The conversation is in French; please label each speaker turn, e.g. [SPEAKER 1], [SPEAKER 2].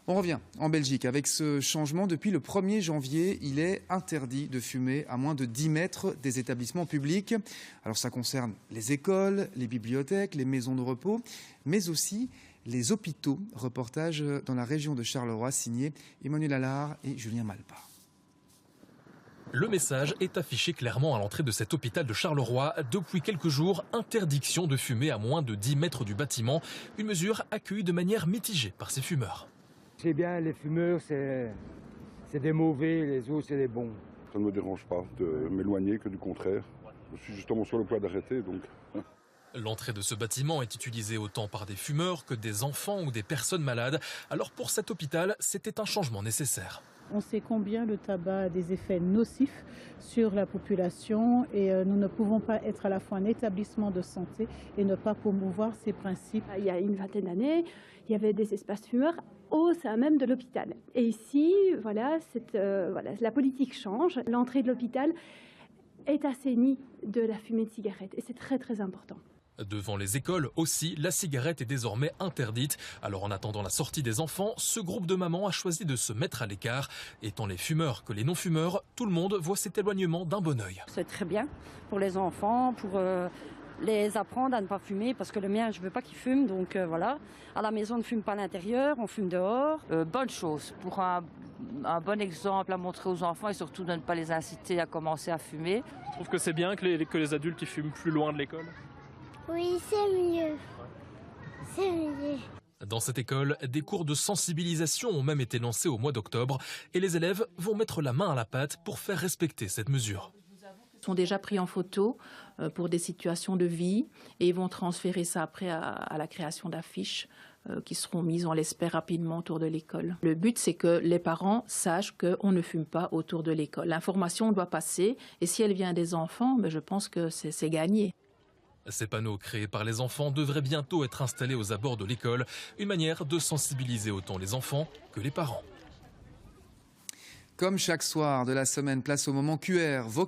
[SPEAKER 1] On revient en Belgique avec ce changement. Depuis le 1er janvier, il est interdit de fumer à moins de 10 mètres des établissements publics. Alors ça concerne les écoles, les bibliothèques, les maisons de repos, mais aussi les hôpitaux. Reportage dans la région de Charleroi signé Emmanuel Allard et Julien Malpa.
[SPEAKER 2] Le message est affiché clairement à l'entrée de cet hôpital de Charleroi. Depuis quelques jours, interdiction de fumer à moins de 10 mètres du bâtiment. Une mesure accueillie de manière mitigée par ces fumeurs.
[SPEAKER 3] C'est bien, les fumeurs, c'est des mauvais, les autres, c'est des bons.
[SPEAKER 4] Ça ne me dérange pas de m'éloigner, que du contraire. Je suis justement sur le point d'arrêter, donc...
[SPEAKER 2] L'entrée de ce bâtiment est utilisée autant par des fumeurs que des enfants ou des personnes malades. Alors pour cet hôpital, c'était un changement nécessaire.
[SPEAKER 5] On sait combien le tabac a des effets nocifs sur la population et nous ne pouvons pas être à la fois un établissement de santé et ne pas promouvoir ces principes.
[SPEAKER 6] Il y a une vingtaine d'années, il y avait des espaces fumeurs au sein même de l'hôpital. Et ici, voilà, la politique change. L'entrée de l'hôpital est assainie de la fumée de cigarette et c'est très très important.
[SPEAKER 2] Devant les écoles aussi, la cigarette est désormais interdite. Alors en attendant la sortie des enfants, ce groupe de mamans a choisi de se mettre à l'écart. Et tant les fumeurs que les non-fumeurs, tout le monde voit cet éloignement d'un bon œil.
[SPEAKER 7] C'est très bien pour les enfants, pour les apprendre à ne pas fumer, parce que le mien, je ne veux pas qu'il fume, donc voilà. À la maison, on ne fume pas à l'intérieur, on fume dehors.
[SPEAKER 8] Bonne chose, pour un bon exemple à montrer aux enfants et surtout de ne pas les inciter à commencer à fumer.
[SPEAKER 9] Je trouve que c'est bien que les adultes ils fument plus loin de l'école.
[SPEAKER 10] Oui, c'est mieux. C'est mieux.
[SPEAKER 2] Dans cette école, des cours de sensibilisation ont même été lancés au mois d'octobre et les élèves vont mettre la main à la pâte pour faire respecter cette mesure.
[SPEAKER 11] Ils sont déjà pris en photo pour des situations de vie et ils vont transférer ça après à la création d'affiches qui seront mises, on l'espère, rapidement autour de l'école. Le but, c'est que les parents sachent qu'on ne fume pas autour de l'école. L'information doit passer et si elle vient des enfants, je pense que c'est gagné.
[SPEAKER 2] Ces panneaux créés par les enfants devraient bientôt être installés aux abords de l'école, une manière de sensibiliser autant les enfants que les parents.
[SPEAKER 1] Comme chaque soir de la semaine, place au moment QR. Vos